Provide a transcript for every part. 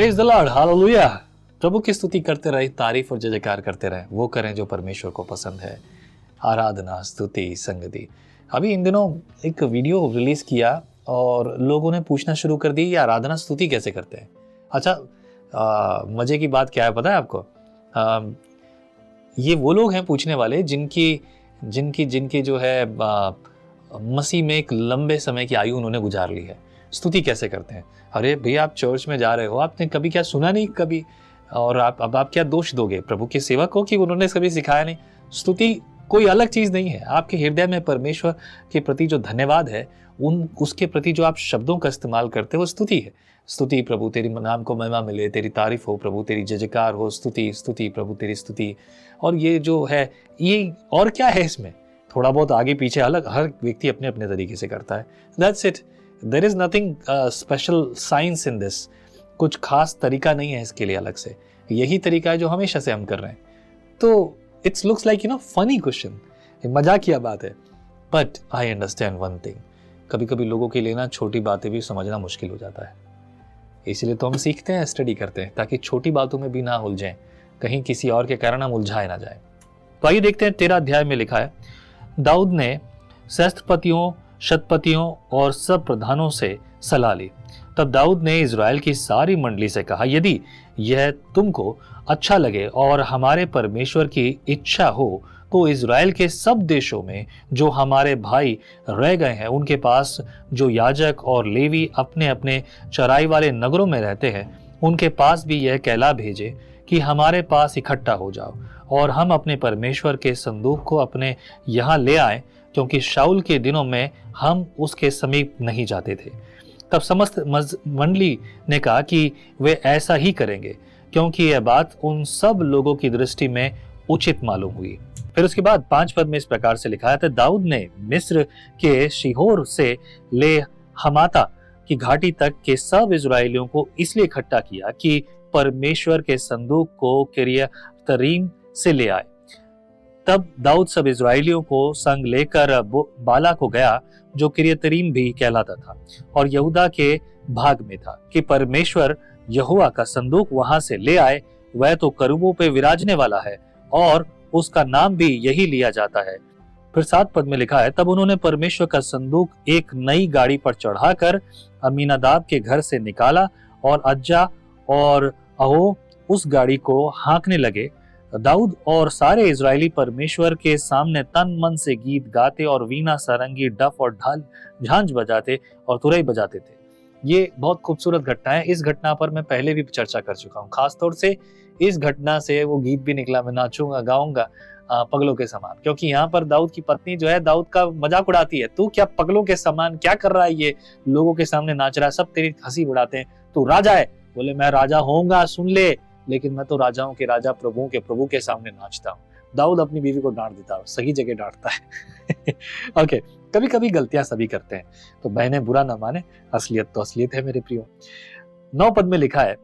Praise the Lord, hallelujah. प्रभु की स्तुति करते रहे, तारीफ और जय जयकार करते रहे। वो करें जो परमेश्वर को पसंद है। आराधना, स्तुति, संगति। अभी इन दिनों एक वीडियो रिलीज किया और लोगों ने पूछना शुरू कर दी ये आराधना स्तुति कैसे करते हैं। अच्छा, मजे की बात क्या है पता है आपको? ये वो लोग हैं पूछने वाले जिनकी जो है मसीह में एक लंबे समय की आयु उन्होंने गुजार ली है। स्तुति कैसे करते हैं? अरे भैया, आप चर्च में जा रहे हो, आपने कभी क्या सुना नहीं कभी, और अब आप क्या दोष दोगे प्रभु के सेवक को कि उन्होंने कभी सिखाया नहीं? स्तुति कोई अलग चीज नहीं है। आपके हृदय में परमेश्वर के प्रति जो धन्यवाद है, उसके प्रति जो आप शब्दों का इस्तेमाल करते हो, स्तुति है। स्तुति प्रभु तेरी नाम को महिमा मिले, तेरी तारीफ हो प्रभु, तेरी जय जयकार हो, स्तुति स्तुति प्रभु तेरी स्तुति। और ये जो है, ये और क्या है इसमें? थोड़ा बहुत आगे पीछे अलग हर व्यक्ति अपने अपने तरीके से करता है। That's it, there is nothing special science in this. कुछ खास तरीका नहीं है इसके लिए अलग से। यही तरीका है जो हमेशा से हम कर रहे हैं। तो it's looks like funny question, मजाकिया बात है, but I understand one thing. कभी कभी लोगों के लिए छोटी बातें भी समझना मुश्किल हो जाता है। इसीलिए तो हम सीखते हैं, स्टडी करते हैं, ताकि छोटी बातों में भी ना उलझें, कहीं किसी और के कारण हम उलझाए ना जाए। तो आइए देखते हैं 13 अध्याय में लिखा है, दाऊद ने सहस्त्रपतियों, शतपतियों और सब प्रधानों से सलाह ली। तब दाऊद ने इज़राइल की सारी मंडली से कहा, यदि यह तुमको अच्छा लगे और हमारे परमेश्वर की इच्छा हो तो इज़राइल के सब देशों में जो हमारे भाई रह गए हैं, उनके पास जो याजक और लेवी अपने अपने चराई वाले नगरों में रहते हैं, उनके पास भी यह कहला भेजे कि हमारे पास इकट्ठा हो जाओ और हम अपने परमेश्वर के संदूक को अपने यहाँ ले आए, क्योंकि शाऊल के दिनों में हम उसके समीप नहीं जाते थे। तब समस्त मंडली ने कहा कि वे ऐसा ही करेंगे, क्योंकि यह बात उन सब लोगों की दृष्टि में उचित मालूम हुई। फिर उसके बाद 5 पद में इस प्रकार से लिखा है, दाऊद ने मिस्र के शिहोर से ले हमाता की घाटी तक के सब इजरायलियों को इसलिए इकट्ठा किया कि परमेश्वर के संदूक को किर्यतरीम से ले आए। तब दाऊद सब इजरायलियों को संग लेकर बाला को गया, जो किर्यतरीम भी कहलाता था और यहूदा के भाग में था, कि परमेश्वर यहोवा का संदूक वहां से ले आए। वह तो करूबों पे विराजने वाला है और उसका नाम भी यही लिया जाता है। फिर 7 पद में लिखा है, तब उन्होंने परमेश्वर का संदूक एक नई गाड़ी पर चढ़ाकर अमीनादाब के घर से निकाला और अज्जा और अहो उस गाड़ी को हाँकने लगे। दाऊद और सारे इजरायली परमेश्वर के सामने तन मन से गीत गाते और वीणा, सारंगी, डफ और ढाल झांझ बजाते और तुरई बजाते थे। ये बहुत खूबसूरत घटना है। इस घटना पर मैं पहले भी चर्चा कर चुका हूँ। खासतौर से इस घटना से वो गीत भी निकला, मैं नाचूंगा गाऊंगा पगलों के समान, क्योंकि यहाँ पर दाऊद की पत्नी जो है दाऊद का मजाक उड़ाती है, तू क्या पगलों के समान क्या कर रहा है, ये लोगों के सामने नाच रहा है, सब तेरी हंसी उड़ाते हैं, तू राजा है। बोले मैं राजा होऊंगा, सुन ले, लेकिन मैं तो राजाओं के राजा, प्रभुओं के प्रभु के सामने नाचता हूँ। दाऊद अपनी बीवी को डांट देता है, सही जगह डांटता है। ओके, कभी कभी गलतियां सभी करते हैं, तो बहनें बुरा ना माने, असलियत तो असलियत है मेरे प्रियो। 9 पद में लिखा है,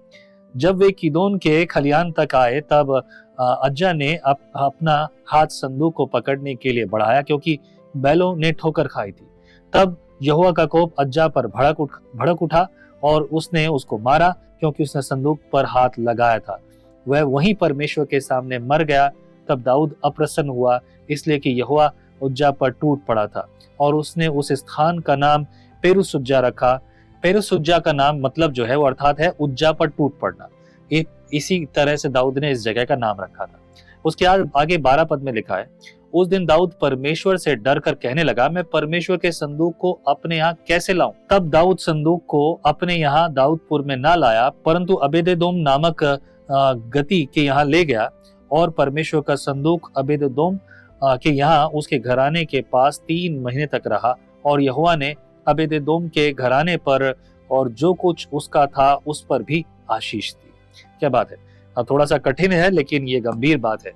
जब वे किदोन के खलियान तक आए, तब अज्जा ने अपना हाथ संदूक को पकड़ने के लिए बढ़ाया, क्योंकि बैलों ने ठोकर खाई थी। तब यहोवा का कोप अज्जा पर भड़क उठा और उसने उसको मारा, क्योंकि उसने संदूक पर हाथ लगाया था। वह वहीं परमेश्वर के सामने मर गया। तब दाऊद अप्रसन्न हुआ, इसलिए कि यहोवा उज्जा पर टूट पड़ा था, और उसने उस स्थान का नाम पेरुसुज्जा रखा। पेरुसुज्जा का नाम मतलब जो है वो अर्थात है उज्जा पर टूट पड़ना। इसी तरह से दाऊद ने इस जगह का नाम रखा था। उसके आगे 12 पद में लिखा है, उस दिन दाऊद परमेश्वर से डर कर कहने लगा, मैं परमेश्वर के संदूक को अपने यहाँ कैसे लाऊं? तब दाऊद संदूक को अपने यहाँ दाऊदपुर में ना लाया, परंतु अबेदेदोम नामक गति के यहाँ ले गया, और परमेश्वर का संदूक अबेदेदोम के यहाँ उसके घराने के पास 3 महीने तक रहा, और यहोवा ने अबेदेदोम के घराने पर और जो कुछ उसका था उस पर भी आशीष दी। क्या बात है! अब थोड़ा सा कठिन है, लेकिन ये गंभीर बात है।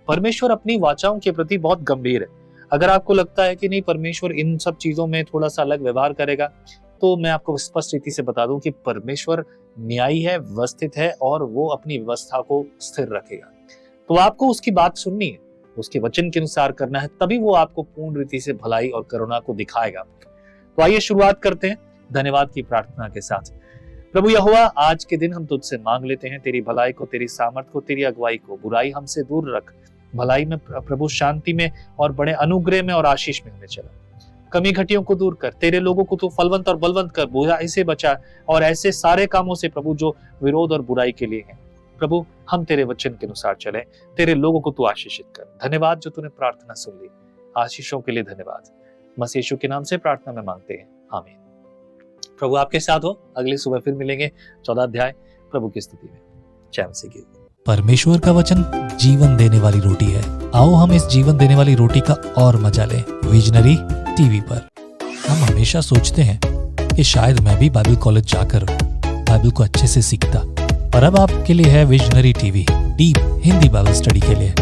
परमेश्वर अपनी वाचाओं के प्रति बहुत गंभीर है। अगर आपको लगता है कि नहीं परमेश्वर इन सब चीजों में थोड़ा सा अलग व्यवहार करेगा, तो मैं आपको स्पष्ट रीति से बता दूं कि परमेश्वर न्यायी है, व्यवस्थित है, और वो अपनी व्यवस्था को स्थिर रखेगा। तो आपको उसकी बात सुननी है, उसके वचन के अनुसार करना है, तभी वो आपको पूर्ण रीति से भलाई और करुणा को दिखाएगा। तो आइए शुरुआत करते हैं धन्यवाद की प्रार्थना के साथ। प्रभु यहोवा, आज के दिन हम तुझसे मांग लेते हैं तेरी भलाई को, तेरी सामर्थ को, तेरी अगुवाई को। बुराई हमसे दूर रख, भलाई में प्रभु, शांति में और बड़े अनुग्रह में और आशीष में हमें चला। कमी घटियों को दूर कर, तेरे लोगों को तू फलवंत और बलवंत कर, बुराई से बचा और ऐसे सारे कामों से प्रभु जो विरोध और बुराई के लिए हैं। प्रभु हम तेरे वचन के अनुसार चलें, तेरे लोगों को तू आशीषित कर। धन्यवाद जो तूने प्रार्थना सुन ली, आशीषों के लिए धन्यवाद। मसीह यीशु के नाम से प्रार्थना में मांगते हैं, आमीन। प्रभु आपके साथ हो। अगली सुबह फिर मिलेंगे 14 अध्याय प्रभु की स्तुति में। जय मसीह की। परमेश्वर का वचन जीवन देने वाली रोटी है। आओ हम इस जीवन देने वाली रोटी का और मजा लें विजनरी टीवी पर। हम हमेशा सोचते हैं कि शायद मैं भी बाइबल कॉलेज जाकर बाइबल को अच्छे से सीखता, पर अब आपके लिए है visionary TV, deep Hindi Bible study के लिए।